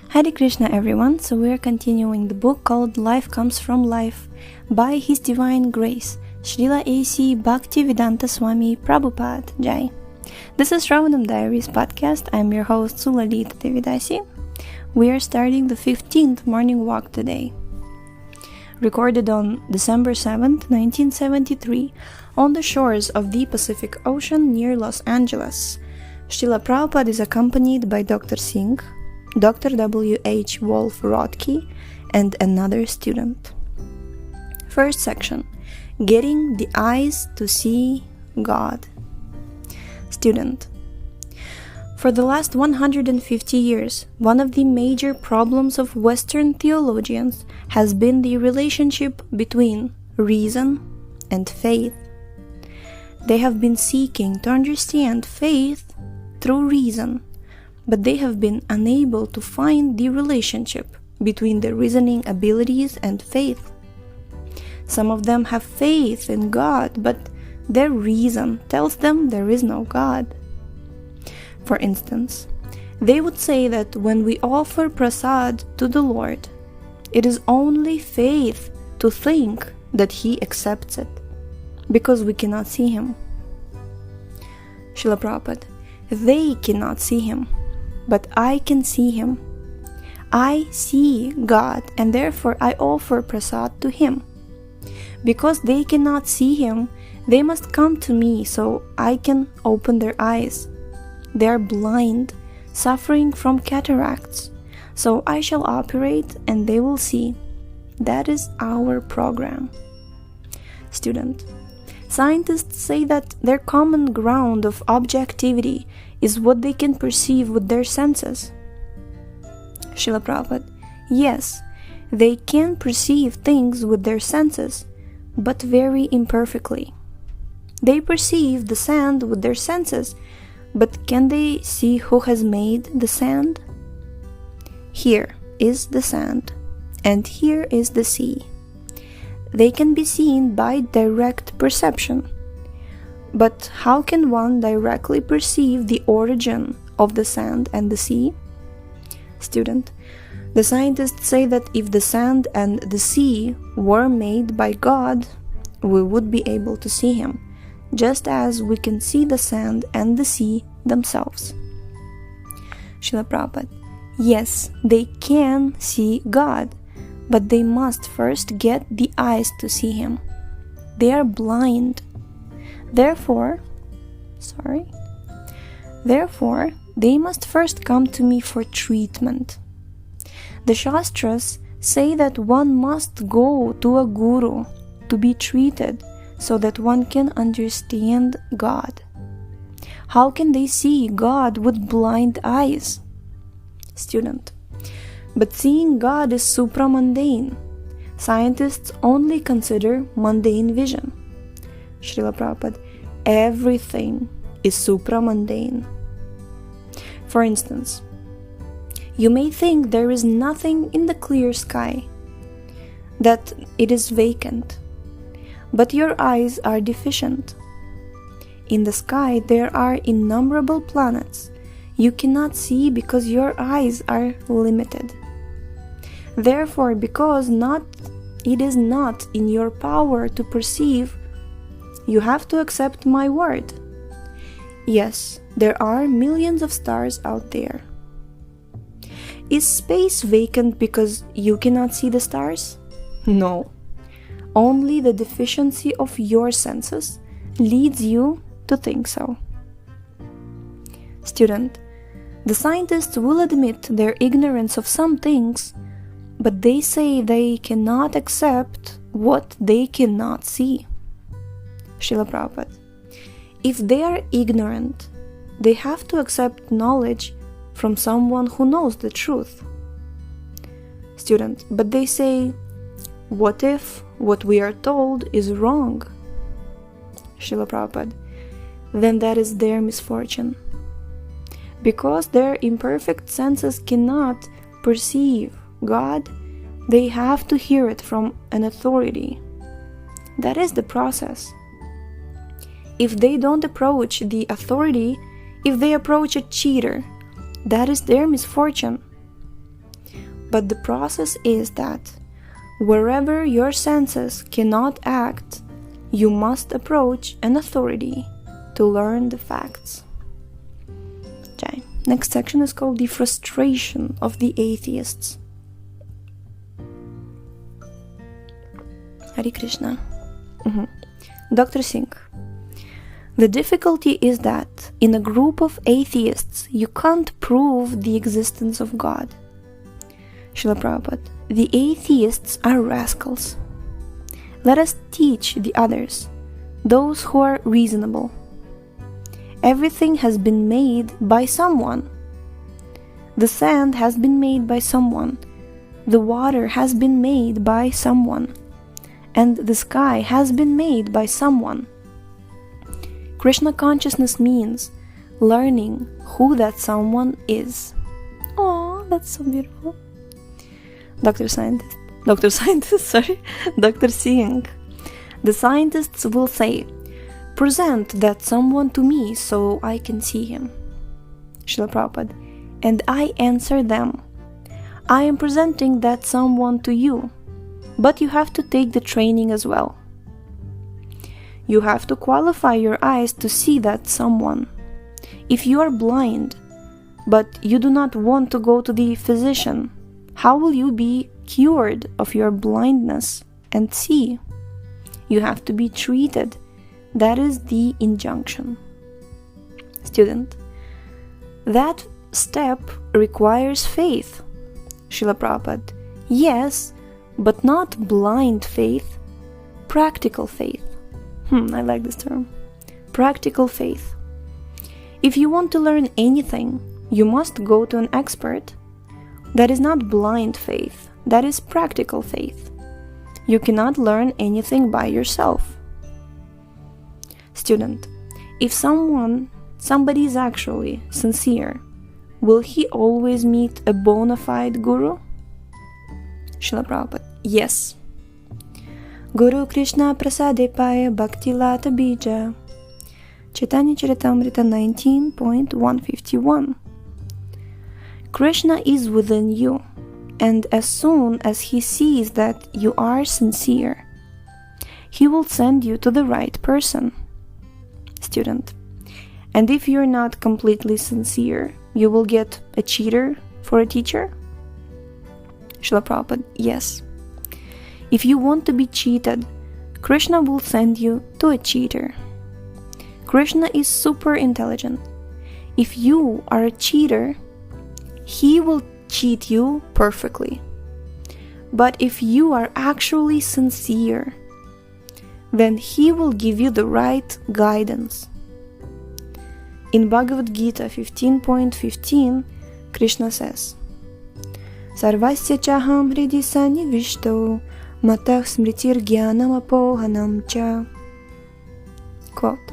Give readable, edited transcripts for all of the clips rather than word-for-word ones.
Hare Krishna everyone, so we are continuing the book called Life Comes From Life by His Divine Grace, Śrīla A.C. Bhaktivedanta Swami Prabhupāda Jai. This is Rascaldom Diaries podcast. I'm your host Sulalita Devidasi. We are starting the 15th morning walk today. Recorded on December 7th, 1973, on the shores of the Pacific Ocean near Los Angeles. Śrīla Prabhupāda is accompanied by Dr. Singh, Dr. W.H. Wolf-Rottkay, and another student. First section, Getting the Eyes to See God. Student. For the last 150 years, one of the major problems of Western theologians has been the relationship between reason and faith. They have been seeking to understand faith through reason, but they have been unable to find the relationship between their reasoning abilities and faith. Some of them have faith in God, but their reason tells them there is no God. For instance, they would say that when we offer prasad to the Lord, it is only faith to think that He accepts it, because we cannot see Him. Śrīla Prabhupāda, they cannot see Him, but I can see Him. I see God, and therefore I offer prasad to Him. Because they cannot see Him, they must come to me so I can open their eyes. They are blind, suffering from cataracts, so I shall operate and they will see. That is our program. Student. Scientists say that their common ground of objectivity is what they can perceive with their senses. Śrīla Prabhupāda, yes, they can perceive things with their senses, but very imperfectly. They perceive the sand with their senses, but can they see who has made the sand? Here is the sand, and here is the sea. They can be seen by direct perception. But how can one directly perceive the origin of the sand and the sea? Student. The scientists say that if the sand and the sea were made by God, we would be able to see Him, just as we can see the sand and the sea themselves. Śrīla Prabhupāda, yes, they can see God, but they must first get the eyes to see Him. They are blind. Therefore, they must first come to me for treatment. The Shastras say that one must go to a guru to be treated so that one can understand God. How can they see God with blind eyes? Student. But seeing God is supramundane. Scientists only consider mundane vision. Śrīla Prabhupāda, everything is supramundane. For instance, you may think there is nothing in the clear sky, that it is vacant, but your eyes are deficient. In the sky there are innumerable planets you cannot see because your eyes are limited. Therefore, because it is not in your power to perceive, you have to accept my word. Yes, there are millions of stars out there. Is space vacant because you cannot see the stars? No. Only the deficiency of your senses leads you to think so. Student. The scientists will admit their ignorance of some things, but they say they cannot accept what they cannot see. Śrīla Prabhupāda, if they are ignorant, they have to accept knowledge from someone who knows the truth. Student. But they say, what if what we are told is wrong? Śrīla Prabhupāda, then that is their misfortune. Because their imperfect senses cannot perceive God, they have to hear it from an authority. That is the process. If they don't approach the authority, if they approach a cheater, that is their misfortune. But the process is that wherever your senses cannot act, you must approach an authority to learn the facts. Okay. Next section is called the frustration of the atheists. Hare Krishna. Dr. Singh. The difficulty is that in a group of atheists, you can't prove the existence of God. Śrīla Prabhupāda. The atheists are rascals. Let us teach the others, those who are reasonable. Everything has been made by someone. The sand has been made by someone. The water has been made by someone. And the sky has been made by someone. Krishna consciousness means learning who that someone is. Oh, that's so beautiful. Dr. Singh. The scientists will say, present that someone to me so I can see him. Śrīla Prabhupāda. And I answer them, I am presenting that someone to you, but you have to take the training as well. You have to qualify your eyes to see that someone. If you are blind, but you do not want to go to the physician, how will you be cured of your blindness and see? You have to be treated. That is the injunction. Student. That step requires faith. Śrīla Prabhupāda. Yes, but not blind faith. Practical faith. I like this term. Practical faith. If you want to learn anything, you must go to an expert. That is not blind faith. That is practical faith. You cannot learn anything by yourself. Student. If somebody is actually sincere, will he always meet a bona fide guru? Śrīla Prabhupāda. Yes. Guru Krishna Prasade Paya Bhakti Lata Bija. Chaitanya Charitamrita 19.151. Krishna is within you, and as soon as he sees that you are sincere, he will send you to the right person. Student. And if you're not completely sincere, you will get a cheater for a teacher? Śrīla Prabhupāda. Yes. If you want to be cheated, Krishna will send you to a cheater. Krishna is super intelligent. If you are a cheater, he will cheat you perfectly. But if you are actually sincere, then he will give you the right guidance. In Bhagavad Gita 15.15, Krishna says, Sarvasya chaham hridi sanivishto matah smritir jnanam apohanam cha. Quote,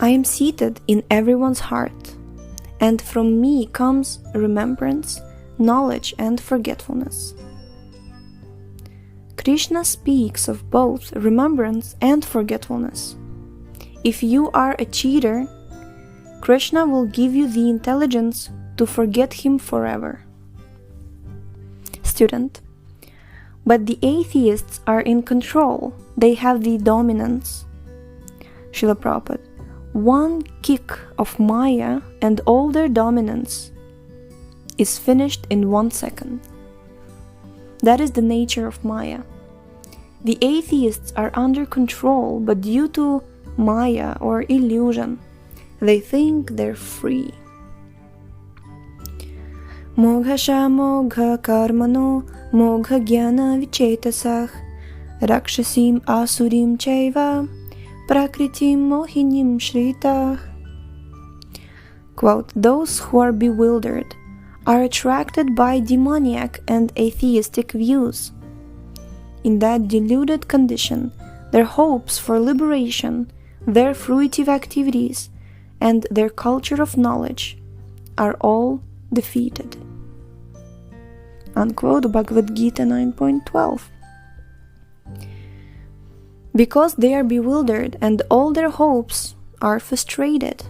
I am seated in everyone's heart, and from me comes remembrance, knowledge, and forgetfulness. Krishna speaks of both remembrance and forgetfulness. If you are a cheater, Krishna will give you the intelligence to forget him forever. Student. But the atheists are in control. They have the dominance. Śrīla Prabhupāda. One kick of Maya and all their dominance is finished in 1 second. That is the nature of Maya. The atheists are under control, but due to Maya or illusion, they think they're free. Moghasha mogha karmano mogha jnana vichetasah rakshasim asurim chaiva prakritim mohinim shritah. Quote, those who are bewildered are attracted by demoniac and atheistic views. In that deluded condition, their hopes for liberation, their fruitive activities, and their culture of knowledge are all defeated. Unquote, Bhagavad Gita 9.12. Because they are bewildered and all their hopes are frustrated.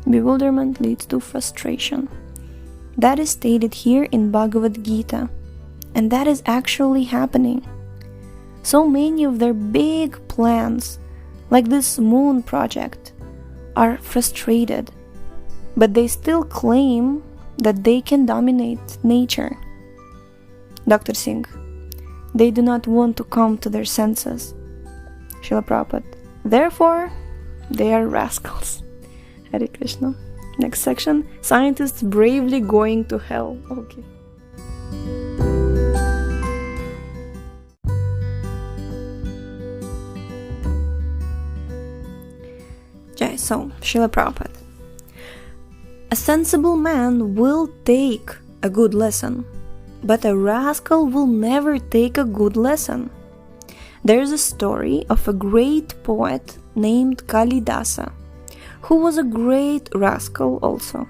Bewilderment leads to frustration. That is stated here in Bhagavad Gita, and that is actually happening. So many of their big plans, like this moon project, are frustrated, but they still claim that they can dominate nature. Dr. Singh, they do not want to come to their senses. Śrīla Prabhupāda, therefore, they are rascals. Hare Krishna. Next section, scientists bravely going to hell. Okay. So, Śrīla Prabhupāda. A sensible man will take a good lesson, but a rascal will never take a good lesson. There is a story of a great poet named Kalidasa, who was a great rascal also.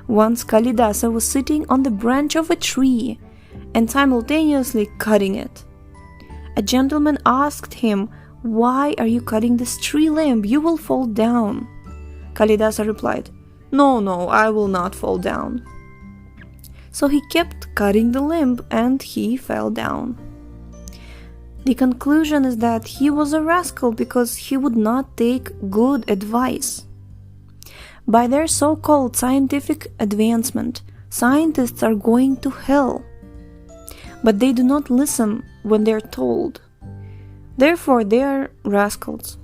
Once Kalidasa was sitting on the branch of a tree and simultaneously cutting it. A gentleman asked him, "Why are you cutting this tree limb? You will fall down." Kalidasa replied, No, I will not fall down." So he kept cutting the limb and he fell down. The conclusion is that he was a rascal because he would not take good advice. By their so-called scientific advancement, scientists are going to hell, but they do not listen when they are told. Therefore, they are rascals.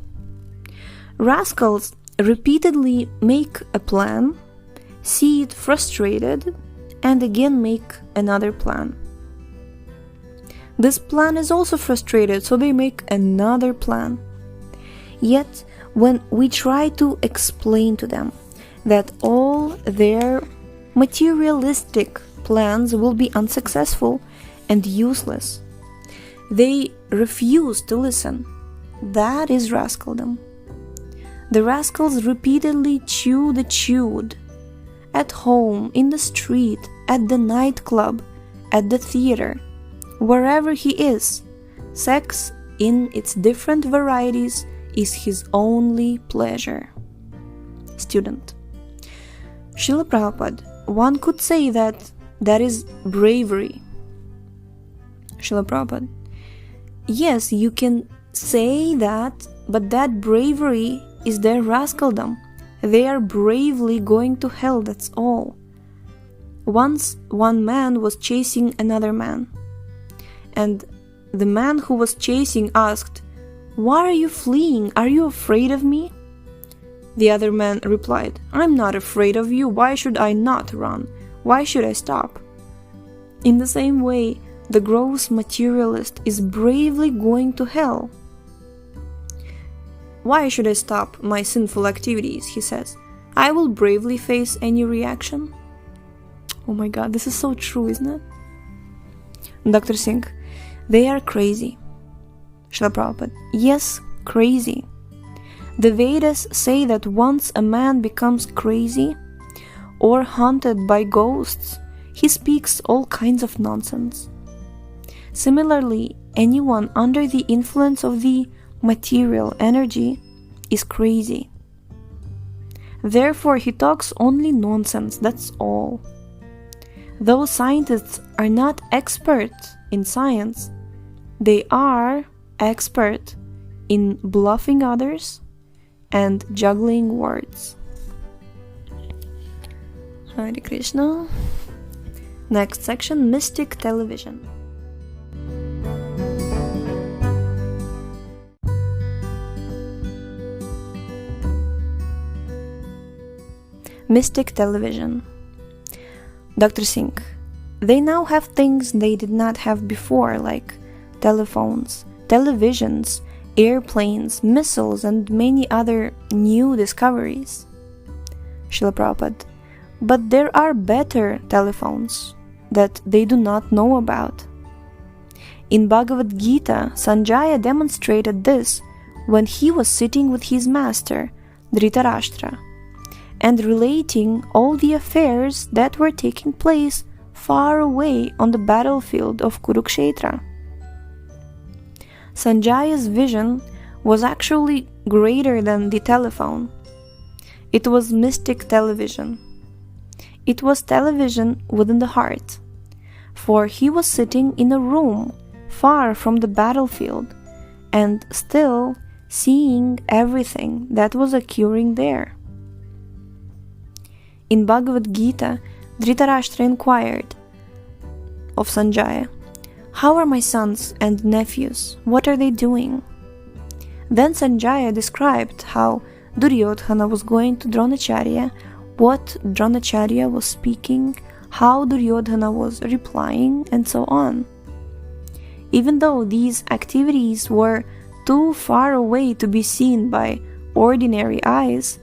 Rascals repeatedly make a plan, see it frustrated, and again make another plan. This plan is also frustrated, so they make another plan. Yet, when we try to explain to them that all their materialistic plans will be unsuccessful and useless, they refuse to listen. That is Rascaldom. The rascals repeatedly chew the chewed. At home, in the street, at the nightclub, at the theater, wherever he is, sex in its different varieties is his only pleasure. Student. Śrīla Prabhupāda, one could say that is bravery. Śrīla Prabhupāda, yes, you can say that, but that bravery is their rascaldom. They are bravely going to hell, that's all. Once one man was chasing another man, and the man who was chasing asked, "Why are you fleeing? Are you afraid of me?" The other man replied, "I'm not afraid of you. Why should I not run? Why should I stop?" In the same way, the gross materialist is bravely going to hell. "Why should I stop my sinful activities?" he says. "I will bravely face any reaction." Oh my god, this is so true, isn't it? Dr. Singh, they are crazy. Śrīla Prabhupāda, yes, crazy. The Vedas say that once a man becomes crazy or haunted by ghosts, he speaks all kinds of nonsense. Similarly, anyone under the influence of the material energy is crazy. Therefore, he talks only nonsense, that's all. Though scientists are not experts in science, they are expert in bluffing others and juggling words. Hare Krishna. Next section, Mystic Television. Mystic Television. Dr. Singh, they now have things they did not have before, like telephones, televisions, airplanes, missiles, and many other new discoveries. Śrīla Prabhupāda, but there are better telephones that they do not know about. In Bhagavad Gita, Sanjaya demonstrated this when he was sitting with his master, Dhritarashtra, and relating all the affairs that were taking place far away on the battlefield of Kurukshetra. Sanjaya's vision was actually greater than the telephone. It was mystic television. it was television within the heart. For he was sitting in a room far from the battlefield and still seeing everything that was occurring there. In Bhagavad Gita, Dhritarashtra inquired of Sanjaya, "How are my sons and nephews? What are they doing?" Then Sanjaya described how Duryodhana was going to Dronacharya, what Dronacharya was speaking, how Duryodhana was replying, and so on. Even though these activities were too far away to be seen by ordinary eyes,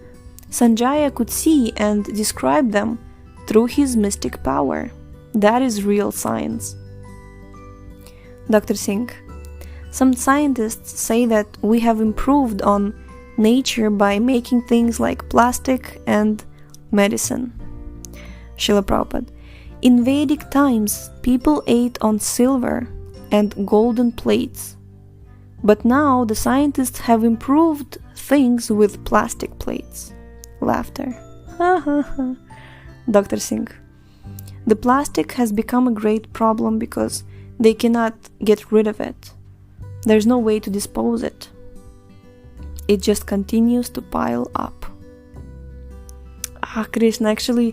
Sanjaya could see and describe them through his mystic power. That is real science. Dr. Singh: some scientists say that we have improved on nature by making things like plastic and medicine. Śrīla Prabhupāda: in Vedic times, people ate on silver and golden plates. But now the scientists have improved things with plastic plates. Laughter. Ha ha ha. Dr. Singh: the plastic has become a great problem because they cannot get rid of it. There's no way to dispose it. It just continues to pile up. Krishna, actually,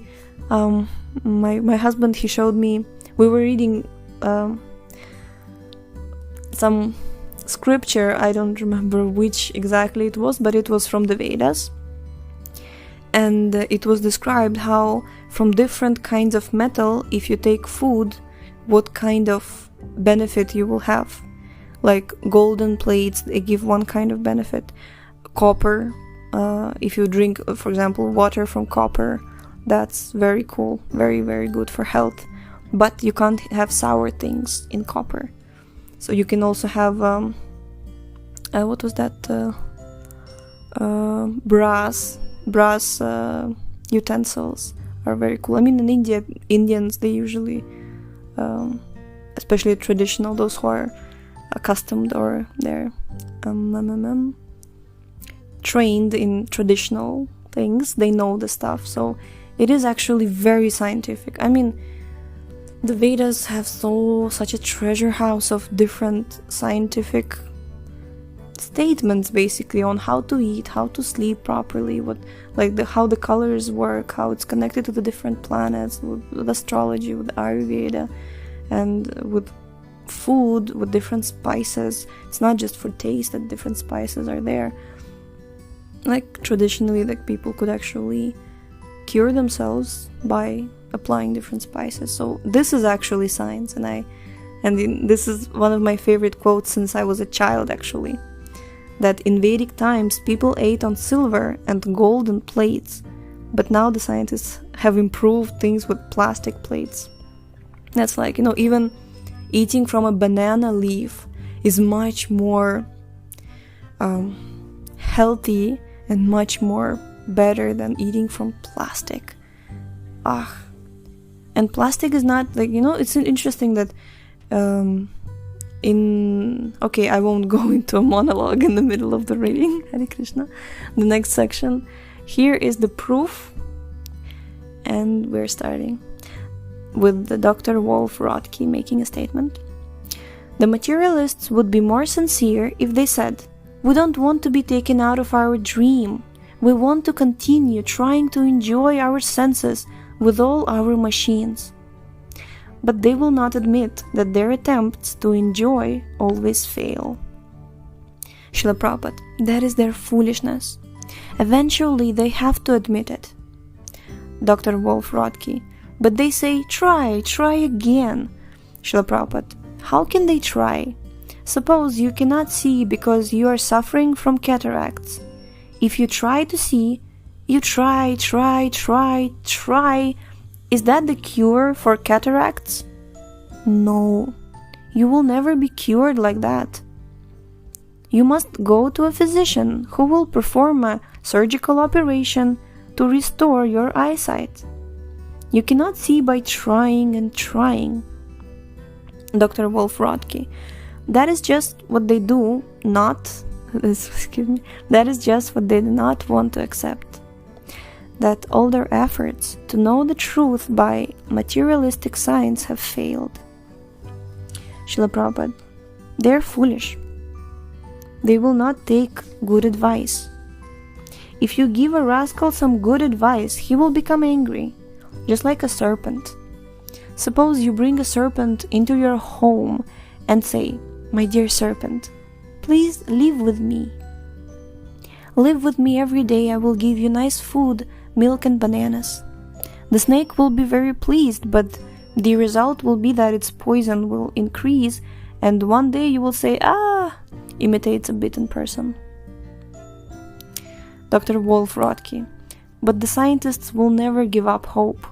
my husband, he showed me, we were reading some scripture, I don't remember which exactly it was, but it was from the Vedas. And it was described how from different kinds of metal, if you take food, what kind of benefit you will have. Like golden plates, they give one kind of benefit. Copper, if you drink, for example, water from copper, that's very cool, very, very good for health. But you can't have sour things in copper. So you can also have, what was that? Brass utensils are very cool. I mean, in India, Indians, they usually, especially traditional, those who are accustomed or they're trained in traditional things, they know the stuff. So it is actually very scientific. I mean, the Vedas have such a treasure house of different scientific statements, basically, on how to eat, how to sleep properly, how the colors work, how it's connected to the different planets, with astrology, with Ayurveda, and with food, with different spices. It's not just for taste that different spices are there. Like traditionally, like people could actually cure themselves by applying different spices. So this is actually science, and this is one of my favorite quotes since I was a child, actually, that in Vedic times people ate on silver and golden plates, but now the scientists have improved things with plastic plates. That's like, even eating from a banana leaf is much more healthy and much more better than eating from plastic. And plastic is not like, it's interesting that I won't go into a monologue in the middle of the reading. Hare Krishna. The next section, here is the proof, and we're starting with the Dr. Wolf-Rottkay making a statement. The materialists would be more sincere if they said, "We don't want to be taken out of our dream. We want to continue trying to enjoy our senses with all our machines." But they will not admit that their attempts to enjoy always fail. Śrīla Prabhupāda: that is their foolishness. Eventually they have to admit it. Dr. Wolf-Rottkay: but they say, try again. Śrīla Prabhupāda: how can they try? Suppose you cannot see because you are suffering from cataracts. If you try to see, you try. Is that the cure for cataracts? No, you will never be cured like that. You must go to a physician who will perform a surgical operation to restore your eyesight. You cannot see by trying and trying. Dr. Wolf-Rottkay: that is just what they do not, that is just what they do not want to accept. that all their efforts to know the truth by materialistic science have failed. Śrīla Prabhupāda, they're foolish. They will not take good advice. If you give a rascal some good advice, he will become angry, just like a serpent. Suppose you bring a serpent into your home and say, "My dear serpent, please live with me. Live with me every day. I will give you nice food, milk and bananas." The snake will be very pleased, but the result will be that its poison will increase, and one day you will say, "Ah," imitates a bitten person. Dr. Wolf-Rottkay, but the scientists will never give up hope.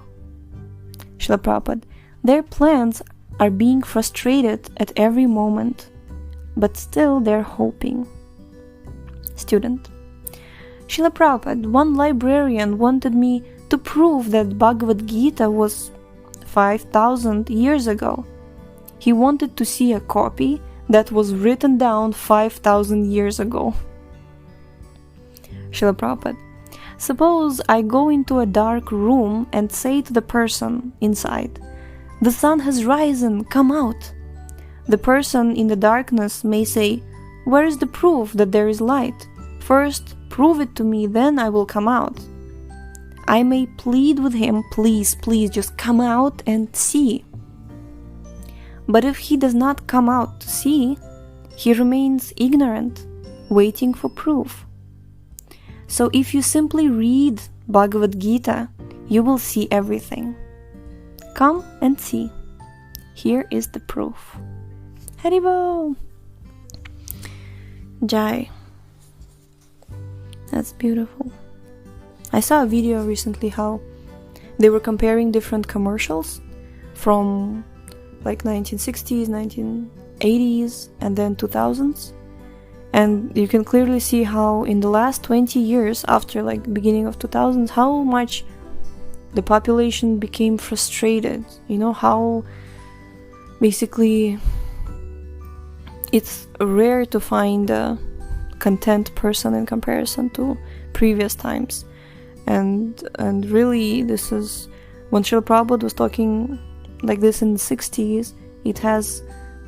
Śrīla Prabhupāda, their plans are being frustrated at every moment, but still they're hoping. Student, Śrīla Prabhupāda, one librarian wanted me to prove that Bhagavad Gita was 5,000 years ago. He wanted to see a copy that was written down 5,000 years ago. Śrīla Prabhupāda, suppose I go into a dark room and say to the person inside, "The sun has risen, come out." The person in the darkness may say, "Where is the proof that there is light? First, prove it to me, then I will come out." I may plead with him, "Please, please, just come out and see." But if he does not come out to see, he remains ignorant, waiting for proof. So if you simply read Bhagavad Gita, you will see everything. Come and see. Here is the proof. Haribo! Jai. That's beautiful. I saw a video recently how they were comparing different commercials from like 1960s, 1980s, and then 2000s. And you can clearly see how in the last 20 years, after like the beginning of 2000s, how much the population became frustrated. You know, how basically it's rare to find a content person in comparison to previous times. And really, this is when Śrīla Prabhupāda was talking like this in the 60s, it has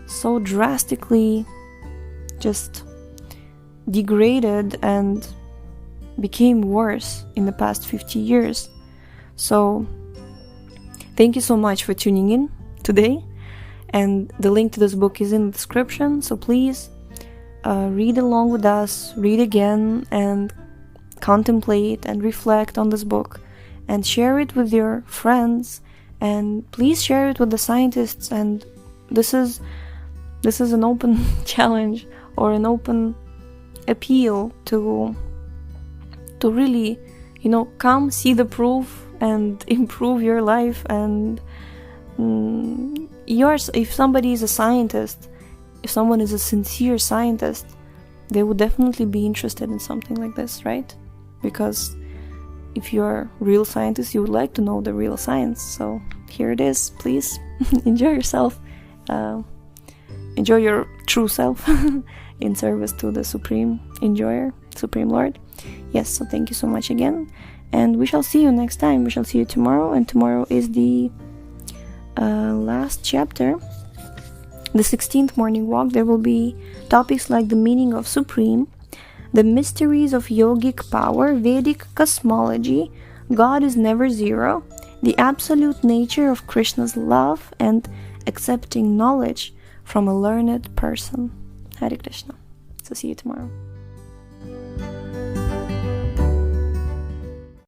so drastically just degraded and became worse in the past 50 years. So thank you so much for tuning in today, and the link to this book is in the description, so please read along with us, read again, and contemplate and reflect on this book, and share it with your friends, and please share it with the scientists. And this is an open challenge, or an open appeal to really, you know, come see the proof and improve your life. And if somebody is a scientist, if someone is a sincere scientist, they would definitely be interested in something like this, right? Because if you're a real scientist, you would like to know the real science. So here it is. Please enjoy yourself. Enjoy your true self in service to the Supreme Enjoyer, Supreme Lord. Yes, so thank you so much again. And we shall see you next time. We shall see you tomorrow. And tomorrow is the last chapter, the 16th morning walk. There will be topics like the meaning of Supreme, the mysteries of yogic power, Vedic cosmology, God is never zero, the absolute nature of Krishna's love, and accepting knowledge from a learned person. Hare Krishna. So see you tomorrow.